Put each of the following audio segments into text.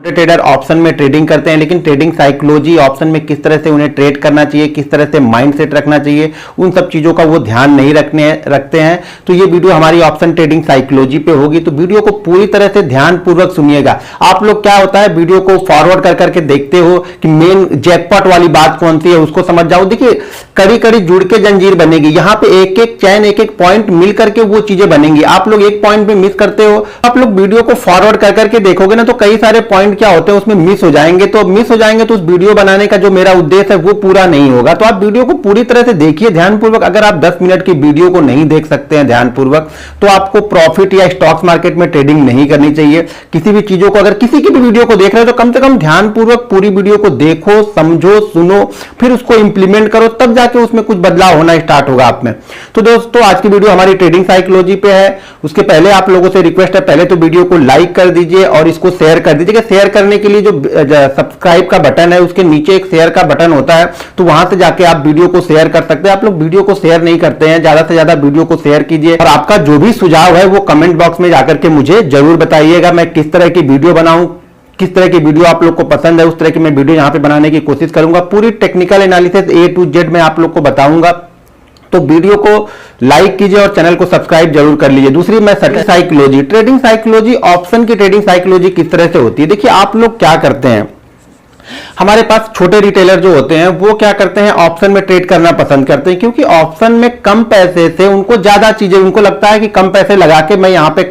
Trader option में trading करते हैं, लेकिन ट्रेडिंग साइकोलॉजी ऑप्शन में किस तरह से उन्हें ट्रेड करना चाहिए, किस तरह से माइंडसेट रखना चाहिए, उन सब चीजों का वो ध्यान नहीं रखते हैं। तो ये वीडियो हमारी ऑप्शन ट्रेडिंग साइकोलॉजी पे होगी, तो वीडियो को पूरी तरह से ध्यानपूर्वक सुनिएगा। आप लोग क्या होता है वीडियो को फॉरवर्ड कर करके देखते हो कि मेन जैकपॉट वाली बात कौन सी है उसको समझ जाओ। देखिए कड़ी कड़ी जुड़ के जंजीर बनेगी, यहां पे एक एक चैन एक एक पॉइंट मिल करके वो चीजें बनेंगी। आप लोग एक पॉइंट में मिस करते हो, आप लोग वीडियो को फॉरवर्ड कर करके देखोगे ना तो कई सारे पॉइंट क्या होते हैं उसमें मिस हो जाएंगे। तो मिस हो जाएंगे तो उस वीडियो बनाने का जो मेरा उद्देश्य है वो पूरा नहीं होगा। तो आप वीडियो को पूरी तरह से देखिए ध्यानपूर्वक। अगर आप 10 मिनट की वीडियो को नहीं देख सकते हैं ध्यानपूर्वक तो आपको प्रॉफिट या स्टॉक्स मार्केट में ट्रेडिंग नहीं करनी चाहिए। किसी भी चीजों को अगर किसी की भी वीडियो को देख रहे हो तो कम से कम ध्यानपूर्वक पूरी वीडियो को देखो, समझो, सुनो, फिर उसको इंप्लीमेंट करो, तब जाके उसमें कुछ बदलाव होना स्टार्ट होगा आप में। तो दोस्तों आज की वीडियो हमारी ट्रेडिंग साइकोलॉजी पे है। उसके पहले आप लोगों से रिक्वेस्ट है, पहले तो वीडियो को लाइक कर दीजिए और इसको शेयर कर दीजिए। शेयर करने के लिए जो सब्सक्राइब का बटन है उसके नीचे एक शेयर का बटन होता है, तो वहां से जाके आप वीडियो को शेयर कर सकते हैं। आप लोग वीडियो को शेयर नहीं करते हैं, ज्यादा से ज्यादा वीडियो को शेयर कीजिए और आपका जो भी सुझाव है वो कमेंट बॉक्स में जाकर के मुझे जरूर बताइएगा। मैं किस तरह की वीडियो बनाऊं, किस तरह की वीडियो आप लोग को पसंद है, उस तरह की मैं वीडियो यहां पे बनाने की कोशिश करूंगा। पूरी technical analysis A to Z मैं आप लोग को बताऊंगा। तो वीडियो को लाइक कीजिए और चैनल को सब्सक्राइब जरूर कर लीजिए। दूसरी मैं साइकोलॉजी, ट्रेडिंग साइकोलॉजी, ऑप्शन की ट्रेडिंग साइकोलॉजी किस तरह से होती है। देखिए आप लोग क्या करते हैं, हमारे पास छोटे रिटेलर जो होते हैं वो क्या करते हैं ऑप्शन में ट्रेड करना पसंद करते हैं, क्योंकि ऑप्शन में कम पैसे से उनको ज्यादा चीजें, उनको लगता है कि कम पैसे लगा के मैं यहां पे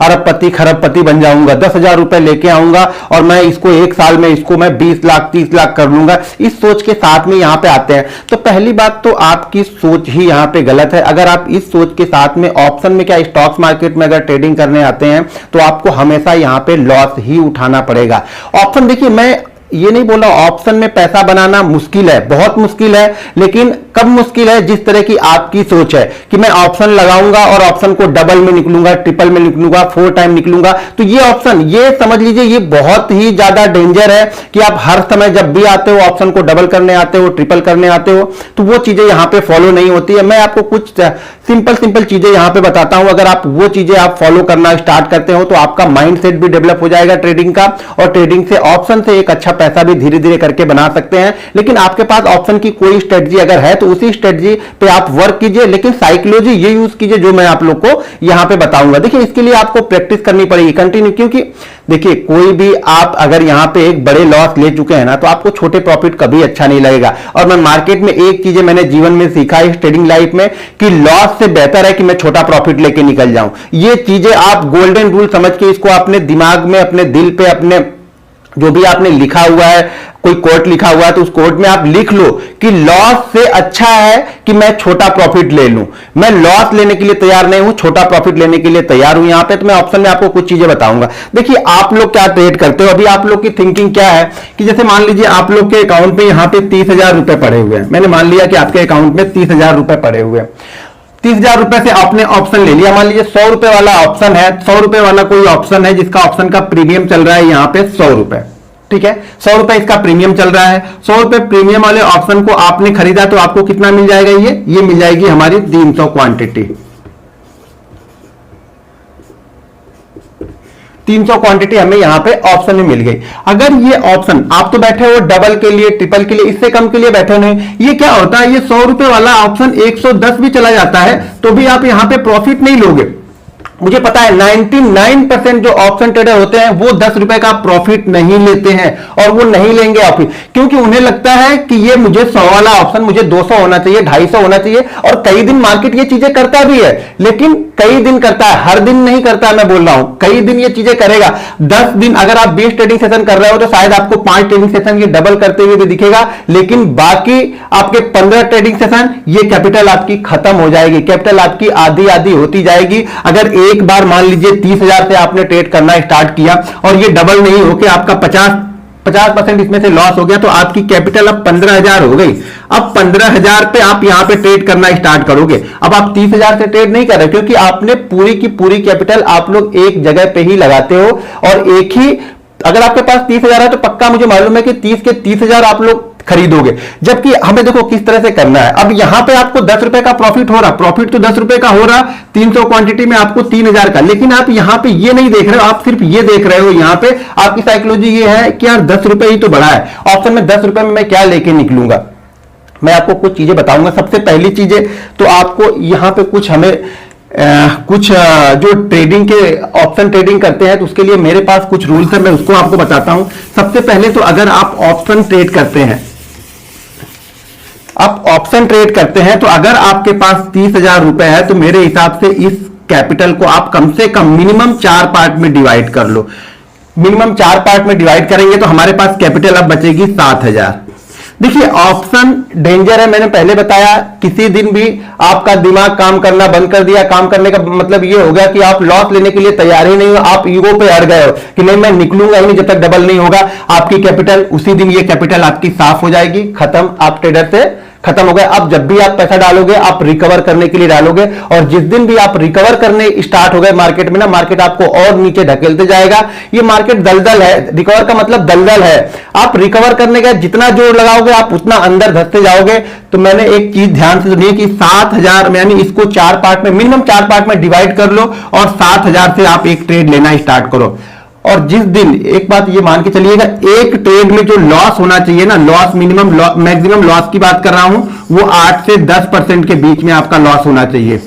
अरबपति खरबपति बन जाऊंगा, 10,000 रुपए लेके आऊंगा और मैं इसको एक साल में इसको मैं 20 लाख 30 लाख कर लूंगा। इस सोच के साथ में यहां पे आते हैं। तो पहली बात तो आपकी सोच ही यहां पे गलत है। अगर आप इस सोच के साथ में ऑप्शन में क्या स्टॉक्स मार्केट में अगर ट्रेडिंग करने आते हैं तो आपको हमेशा यहां पे लॉस ही उठाना पड़ेगा। ऑप्शन देखिए मैं ये नहीं बोला ऑप्शन में पैसा बनाना मुश्किल है, बहुत मुश्किल है, लेकिन कब मुश्किल है जिस तरह की आपकी सोच है कि मैं ऑप्शन लगाऊंगा और ऑप्शन को डबल में निकलूंगा, ट्रिपल में निकलूंगा, 4 टाइम निकलूंगा। तो ये ऑप्शन, ये समझ लीजिए ये बहुत ही ज्यादा डेंजर है कि आप हर समय जब भी आते हो ऑप्शन को डबल करने आते हो, ट्रिपल करने आते हो, तो वो चीजें यहां पे फॉलो नहीं होती है। मैं आपको कुछ सिंपल चीजें यहां पे बताता हूं। अगर आप वो चीजें आप फॉलो करना स्टार्ट करते हो तो आपका माइंडसेट भी डेवलप हो जाएगा ट्रेडिंग का, और ट्रेडिंग से ऑप्शन से एक अच्छा पैसा भी धीरे धीरे करके बना सकते हैं। लेकिन आपके पास ऑप्शन की कोई स्ट्रेटजी अगर है तो उसी स्ट्रेटजी पे आप वर्क कीजिए, लेकिन साइकोलॉजी ये यूज कीजिए जो मैं आप लोग को यहां पे बताऊंगा। देखिए इसके लिए आपको प्रैक्टिस करनी पड़ेगी कंटिन्यू, क्योंकि देखिए कोई भी आप अगर यहां पे एक बड़े लॉस ले चुके हैं ना तो आपको छोटे प्रॉफिट कभी अच्छा नहीं लगेगा। और मैं मार्केट में एक चीज मैंने जीवन में सीखा है ट्रेडिंग लाइफ में कि लॉस से बेहतर है कि मैं छोटा प्रॉफिट लेके निकल जाऊं। ये चीजें आप गोल्डन रूल समझ के इसको अपने दिमाग में, अपने दिल पे, अपने जो भी आपने लिखा हुआ है, कोई कोट लिखा हुआ है तो उस कोट में आप लिख लो कि लॉस से अच्छा है कि मैं छोटा प्रॉफिट ले लूं। मैं लॉस लेने के लिए तैयार नहीं हूं, छोटा प्रॉफिट लेने के लिए तैयार हूं यहां पे। तो मैं ऑप्शन में आपको कुछ चीजें बताऊंगा। देखिए आप लोग क्या ट्रेड करते हो, अभी आप लोग की थिंकिंग क्या है कि जैसे मान लीजिए आप लोग के अकाउंट में यहां पे 30,000 रुपए पड़े हुए हैं। मैंने मान लिया कि आपके अकाउंट में 30,000 रुपए पड़े हुए हैं। 30,000 रुपए से आपने ऑप्शन ले लिया। मान लीजिए 100 रुपए वाला ऑप्शन है, 100 रुपए वाला कोई ऑप्शन है जिसका ऑप्शन का प्रीमियम चल रहा है यहां पे 100 रुपए, ठीक है। 100 रुपए इसका प्रीमियम चल रहा है। 100 रुपए प्रीमियम वाले ऑप्शन को आपने खरीदा तो आपको कितना मिल जाएगा, ये मिल जाएगी हमारी 300 क्वांटिटी। 300 क्वांटिटी हमें यहां पे ऑप्शन में मिल गई। अगर ये ऑप्शन आप तो बैठे हो डबल के लिए, ट्रिपल के लिए, इससे कम के लिए बैठे नहीं, ये क्या होता है, ये 100 रुपए वाला ऑप्शन 110 भी चला जाता है तो भी आप यहां पे प्रॉफिट नहीं लोगे। मुझे पता है 99% जो ऑप्शन ट्रेडर होते हैं वो 10 रुपए का प्रॉफिट नहीं लेते हैं, और वो नहीं लेंगे ऑप्शन, क्योंकि उन्हें लगता है कि ये मुझे 100 वाला ऑप्शन मुझे 200 होना चाहिए, 250 होना चाहिए। और कई दिन मार्केट ये चीजें करता भी है, लेकिन कई दिन करता है, हर दिन नहीं करता है। मैं बोल रहा हूं कई दिन ये चीजें करेगा। 10 दिन अगर आप 20 ट्रेडिंग सेशन कर रहे हो तो शायद आपको 5 ट्रेडिंग सेशन की डबल करते हुए भी दिखेगा, लेकिन बाकी आपके 15 ट्रेडिंग सेशन ये कैपिटल आपकी खत्म हो जाएगी, कैपिटल आपकी आधी आधी होती जाएगी। अगर एक बार मान लीजिए 30,000 से आपने ट्रेड करना स्टार्ट किया और ये डबल नहीं होके आपका 50% इसमें से लॉस हो गया तो आपकी कैपिटल अब 15,000 हो गई। अब 15,000 पे आप यहां पे ट्रेड करना स्टार्ट करोगे। अब आप 30,000 से ट्रेड नहीं कर रहे, क्योंकि आपने पूरी की पूरी कैपिटल आप लोग एक जगह पे ही लगाते हो, और एक ही, अगर आपके पास 30,000 है तो पक्का मुझे मालूम है कि 30 के 30,000 आप लोग खरीदोगे। जबकि हमें देखो किस तरह से करना है। अब यहां पे आपको 10 रुपए का प्रॉफिट हो रहा, प्रॉफिट तो 10 रुपए का हो रहा, 300 क्वांटिटी में आपको 3000 का, लेकिन आप यहां पे ये नहीं देख रहे हो, आप सिर्फ ये देख रहे हो। यहां पे आपकी साइकोलॉजी ये है कि यार 10 रुपए ही तो बढ़ा है, ऑप्शन में 10 रुपए में मैं क्या लेके निकलूंगा। मैं आपको कुछ चीजें बताऊंगा। सबसे पहली चीजें तो आपको यहां पे कुछ हमें जो ट्रेडिंग के ऑप्शन ट्रेडिंग करते हैं तो उसके लिए मेरे पास कुछ रूल्स है, मैं उसको आपको बताता हूं। सबसे पहले तो अगर आप ऑप्शन ट्रेड करते हैं, आप ऑप्शन ट्रेड करते हैं तो अगर आपके पास 30,000 रुपए है तो मेरे हिसाब से इस कैपिटल को आप कम से कम मिनिमम 4 पार्ट में डिवाइड कर लो। मिनिमम 4 पार्ट में डिवाइड करेंगे तो हमारे पास कैपिटल अब बचेगी 7,000। देखिए ऑप्शन डेंजर है, मैंने पहले बताया। किसी दिन भी आपका दिमाग काम करना बंद कर दिया, काम करने का मतलब ये हो गया कि आप लॉस लेने के लिए तैयार ही नहीं हो, आप ईगो पे अड़ गए हो कि नहीं मैं निकलूंगा ही नहीं जब तक डबल नहीं होगा। आपकी कैपिटल उसी दिन, ये कैपिटल आपकी साफ हो जाएगी, खत्म, आप ट्रेडर से खत्म हो गया। अब जब भी आप पैसा डालोगे आप रिकवर करने के लिए डालोगे, और जिस दिन भी आप रिकवर करने स्टार्ट हो गए मार्केट में ना, मार्केट आपको और नीचे ढकेलते जाएगा। ये मार्केट दलदल है, रिकवर का मतलब दलदल है। आप रिकवर करने का जितना जोर लगाओगे आप उतना अंदर धंसते जाओगे। तो मैंने एक चीज ध्यान से सुनिए कि 7,000 यानी इसको 4 पार्ट में, मिनिमम 4 पार्ट में डिवाइड कर लो और 7,000 से आप एक ट्रेड लेना स्टार्ट करो। और जिस दिन, एक बात ये मान के चलिएगा, एक ट्रेड में जो लॉस होना चाहिए ना, लॉस मिनिमम मैक्सिमम लॉस की बात कर रहा हूं, वो 8 से 10% के बीच में आपका लॉस होना चाहिए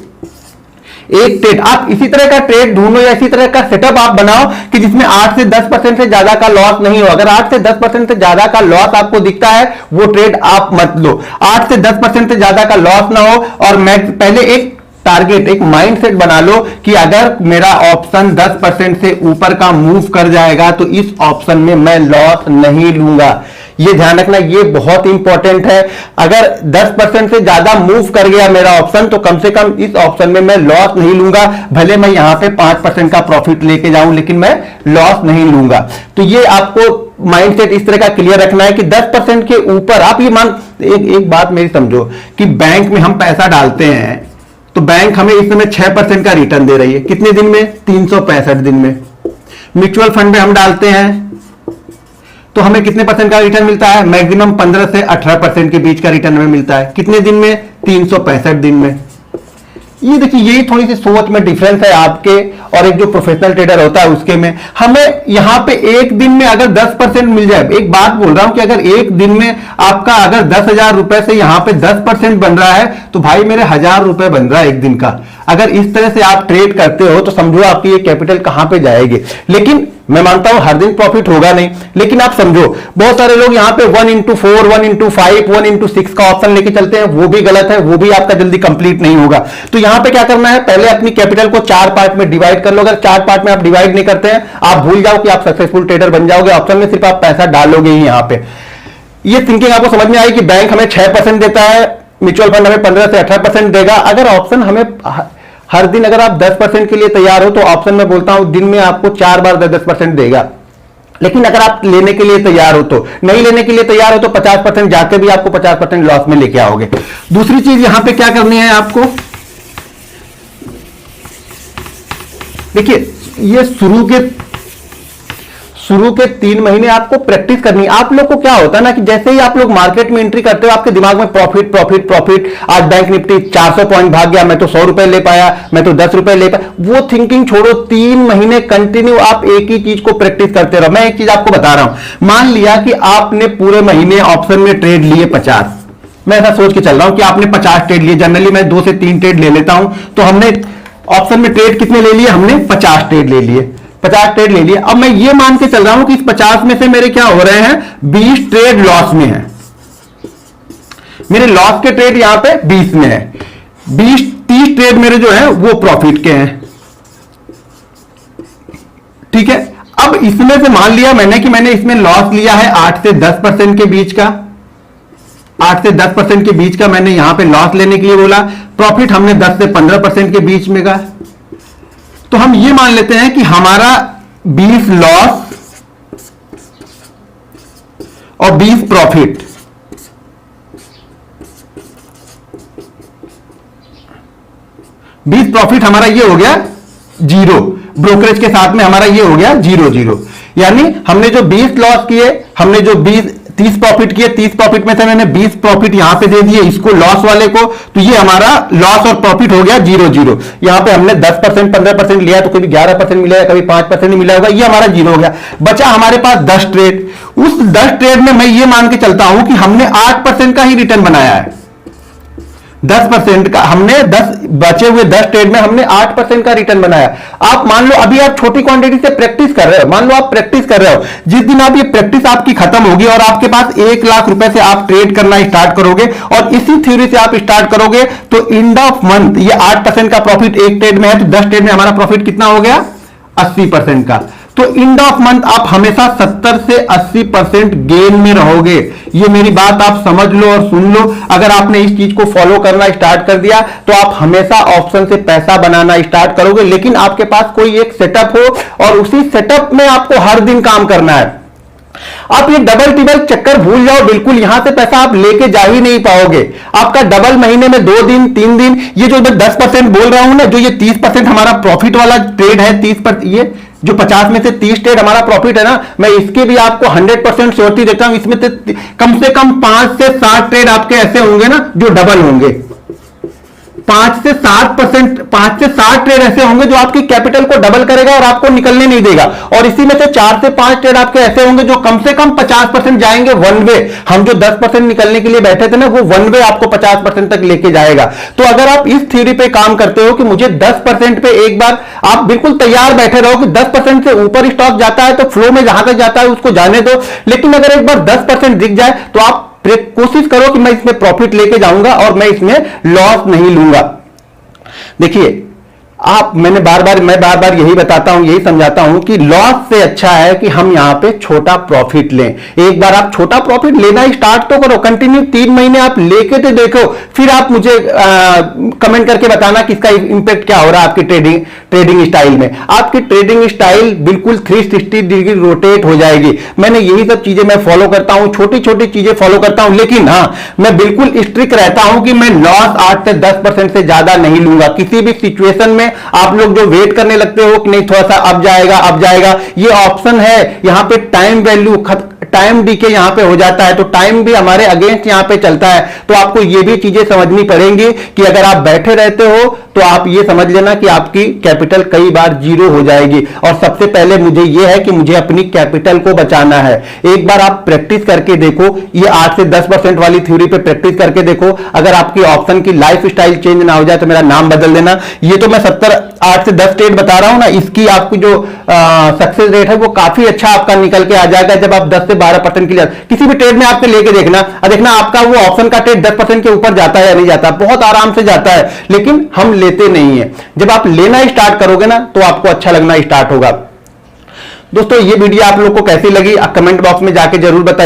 एक ट्रेड। आप इसी तरह का ट्रेड ढूंढो या इसी तरह का सेटअप आप बनाओ कि जिसमें 8 से 10% से ज्यादा का लॉस नहीं हो। अगर 8 से 10% से ज्यादा का लॉस आपको दिखता है वो ट्रेड आप मत लो। 8 से 10% से ज्यादा का लॉस ना हो, और मैं पहले एक टारगेट, एक माइंडसेट बना लो कि अगर मेरा ऑप्शन 10% से ऊपर का मूव कर जाएगा तो इस ऑप्शन में मैं लॉस नहीं लूंगा। ये ध्यान रखना, ये बहुत इंपॉर्टेंट है। अगर 10% से ज्यादा मूव कर गया मेरा ऑप्शन तो कम से कम इस ऑप्शन में मैं लॉस नहीं लूंगा। भले मैं यहां पे 5% का प्रॉफिट लेके जाऊं लेकिन मैं लॉस नहीं लूंगा। तो ये आपको माइंडसेट इस तरह का क्लियर रखना है कि 10% के ऊपर आप ये एक बात मेरी समझो कि बैंक में हम पैसा डालते हैं तो बैंक हमें इस समय 6% का रिटर्न दे रही है। कितने दिन में? 365 दिन में। म्यूचुअल फंड में हम डालते हैं तो हमें कितने परसेंट का रिटर्न मिलता है? मैक्सिमम 15 से 18% के बीच का रिटर्न हमें मिलता है। कितने दिन में? 365 दिन में। ये देखिए, यही थोड़ी सी सोच में डिफरेंस है आपके और एक जो प्रोफेशनल ट्रेडर होता है उसके में। हमें यहां पे एक दिन में अगर 10% मिल जाए, एक बात बोल रहा हूं कि अगर एक दिन में आपका अगर 10,000 रुपए से यहां पे 10% बन रहा है तो भाई मेरे 1,000 रुपए बन रहा है एक दिन का। अगर इस तरह से आप ट्रेड करते हो तो समझो आपकी ये कैपिटल कहां पे जाएगी। लेकिन मैं मानता हूं हर दिन प्रॉफिट होगा नहीं, लेकिन आप समझो बहुत सारे लोग यहां पे 1x4, 1x5, 1x6 का ऑप्शन लेके चलते हैं, वो भी गलत है, वो भी आपका जल्दी कंप्लीट नहीं होगा। तो यहां पे क्या करना है, पहले अपनी कैपिटल को 4 पार्ट में डिवाइड कर लो। अगर 4 पार्ट में आप डिवाइड नहीं करते हैं आप भूल जाओ कि आप सक्सेसफुल ट्रेडर बन जाओगे। ऑप्शन में सिर्फ आप पैसा डालोगे ही। यहां पे ये थिंकिंग आपको समझ में आई कि बैंक हमें 6% देता है, म्यूचुअल फंड हमें 15 से 18% देगा। अगर ऑप्शन हमें हर दिन अगर आप 10% के लिए तैयार हो तो ऑप्शन में बोलता हूं दिन में आपको 4 बार 10% देगा। लेकिन अगर आप लेने के लिए तैयार हो तो, नहीं लेने के लिए तैयार हो तो 50% जाके भी आपको 50% लॉस में लेके आओगे। दूसरी चीज यहां पे क्या करनी है आपको, देखिए ये शुरू के 3 महीने आपको प्रैक्टिस करनी है। आप लोग को क्या होता है ना कि जैसे ही आप लोग मार्केट में एंट्री करते हो आपके दिमाग में प्रॉफिट प्रॉफिट प्रॉफिट। आज बैंक निफ्टी 400 पॉइंट भाग गया, मैं तो 100 रुपए ले पाया, मैं तो 10 रुपए ले पाया। वो थिंकिंग छोड़ो, 3 महीने कंटिन्यू आप एक ही चीज को प्रैक्टिस करते रहो। मैं एक चीज आपको बता रहा हूं, मान लिया कि आपने पूरे महीने ऑप्शन में ट्रेड लिए 50, मैं ऐसा सोच के चल रहा हूं कि आपने 50 ट्रेड लिए। जनरली मैं 2 से 3 ट्रेड ले लेता हूं, तो हमने ऑप्शन में ट्रेड कितने ले लिए? हमने 50 ट्रेड ले लिए, 50 ट्रेड ले लिए। अब मैं ये मान के चल रहा हूं कि इस 50 में से मेरे क्या हो रहे हैं, 20 ट्रेड लॉस में है। मेरे लॉस के ट्रेड यहां पे 20 में है, 30 ट्रेड मेरे जो है वो प्रॉफिट के हैं। ठीक है, अब इसमें से मान लिया मैंने कि मैंने इसमें लॉस लिया है 8 से 10% के बीच का, 8 से 10% के बीच का मैंने यहां पे लॉस लेने के लिए बोला। प्रॉफिट हमने 10 से 15% के बीच में का। तो हम ये मान लेते हैं कि हमारा 20 लॉस और 20 प्रॉफिट, हमारा ये हो गया 0। ब्रोकरेज के साथ में हमारा ये हो गया 0-0। यानी हमने जो 20 लॉस किए, हमने जो 20 30 प्रॉफिट किए, 30 प्रॉफिट में से मैंने 20 प्रॉफिट यहां पे दे दिए इसको, लॉस वाले को, तो ये हमारा लॉस और प्रॉफिट हो गया 0-0। यहां पे हमने 10% 15% लिया तो कभी 11% मिला, कभी 5% मिला होगा, ये हमारा 0 हो गया। बचा हमारे पास 10 ट्रेड। उस 10 ट्रेड में मैं ये मान के चलता हूं कि हमने 8% का ही रिटर्न बनाया है। 10% का हमने 10 बचे हुए 10 ट्रेड में हमने 8% का रिटर्न बनाया। आप मान लो अभी आप छोटी क्वांटिटी से प्रैक्टिस कर रहे हो, मान लो आप प्रैक्टिस कर रहे हो, जिस दिन आप ये प्रैक्टिस आपकी खत्म होगी और आपके पास 1 लाख रुपए से आप ट्रेड करना स्टार्ट करोगे और इसी थ्योरी से आप स्टार्ट करोगे तो एंड ऑफ मंथ ये 8% का प्रॉफिट एक ट्रेड में है, तो 10 ट्रेड में हमारा प्रॉफिट कितना हो गया? 80% का। तो एंड ऑफ मंथ आप हमेशा 70 से 80% गेन में रहोगे। ये मेरी बात आप समझ लो और सुन लो। अगर आपने इस चीज को फॉलो करना स्टार्ट कर दिया तो आप हमेशा ऑप्शन से पैसा बनाना स्टार्ट करोगे, लेकिन आपके पास कोई एक सेटअप हो और उसी सेटअप में आपको हर दिन काम करना है। आप ये डबल टिबल चक्कर भूल जाओ, बिल्कुल यहां से पैसा आप लेके जा ही नहीं पाओगे। आपका डबल महीने में 2 दिन 3 दिन, ये जो मैं 10% बोल रहा हूं ना, जो ये 30% हमारा प्रॉफिट वाला ट्रेड है, 30%, ये जो 50 में से 30 ट्रेड हमारा प्रॉफिट है ना, मैं इसके भी आपको 100% श्योरिटी देता हूं। इसमें कम से कम 5 से 7 ट्रेड आपके ऐसे होंगे ना जो डबल होंगे। 5 से 7 ट्रेड ऐसे होंगे जो आपकी कैपिटल को डबल करेगा और आपको निकलने नहीं देगा। और इसी में से 4 से 5 ट्रेड आपके ऐसे होंगे जो कम से कम 50% जाएंगे वन वे। हम जो 10% निकलने के लिए बैठे थे ना, वो वन वे आपको 50% तक लेके जाएगा। तो अगर आप इस थ्योरी पे काम करते हो कि मुझे 10% पे एक बार, आप बिल्कुल तैयार बैठे रहो कि 10% से ऊपर स्टॉक जाता है तो फ्लो में जहां तक जाता है उसको जाने दो, लेकिन अगर एक बार 10% दिख जाए तो आप कोशिश करो कि मैं इसमें प्रॉफिट लेके जाऊंगा और मैं इसमें लॉस नहीं लूंगा। देखिए, मैं बार बार यही बताता हूं, यही समझाता हूं कि लॉस से अच्छा है कि हम यहां पे छोटा प्रॉफिट लें। एक बार आप छोटा प्रॉफिट लेना स्टार्ट तो करो, कंटिन्यू 3 महीने आप लेके तो देखो, फिर आप मुझे कमेंट करके बताना कि इसका इंपैक्ट क्या हो रहा है आपकी ट्रेडिंग स्टाइल में। आपकी ट्रेडिंग स्टाइल बिल्कुल 360 डिग्री रोटेट हो जाएगी। मैंने यही सब चीजें मैं फॉलो करता हूं, छोटी छोटी चीजें फॉलो करता हूं, लेकिन हाँ, मैं बिल्कुल स्ट्रिक्ट रहता हूं कि मैं लॉस 8 से 10% से ज्यादा नहीं लूंगा किसी भी सिचुएशन में। आप लोग जो वेट करने लगते हो कि नहीं थोड़ा सा अब जाएगा, ये ऑप्शन है। यहां पे टाइम वैल्यू, टाइम डीके यहां पे हो जाता है, तो टाइम भी हमारे अगेंस्ट यहां पे चलता है। तो आपको ये भी चीजें समझनी पड़ेंगी कि अगर आप बैठे रहते हो तो आप ये समझ लेना कि आपकी कैपिटल कई बार 0 हो जाएगी। और सबसे पहले मुझे ये है कि मुझे अपनी कैपिटल को बचाना है। एक बार आप प्रैक्टिस करके देखो, ये 8 से 10% वाली थ्योरी पे प्रैक्टिस करके देखो। अगर आपकी ऑप्शन की लाइफ स्टाइल चेंज ना हो जाए तो मेरा नाम बदल देना। ये तो मैं 8 से 10 ट्रेड बता रहा हूं ना, इसकी आपकी जो सक्सेस रेट है वो काफी अच्छा आपका निकल के आ जाएगा जब आप 10 से 12% के लिए किसी भी ट्रेड में आपके लेके देखना आपका वो ऑप्शन का ट्रेड 10% के ऊपर जाता है या नहीं जाता, बहुत आराम से जाता है, लेकिन हम लेते नहीं है। जब आप लेना स्टार्ट करोगे ना तो आपको अच्छा लगना स्टार्ट होगा। दोस्तों, ये वीडियो आप लोग को कैसी लगी कमेंट बॉक्स में जाके जरूर बताइए।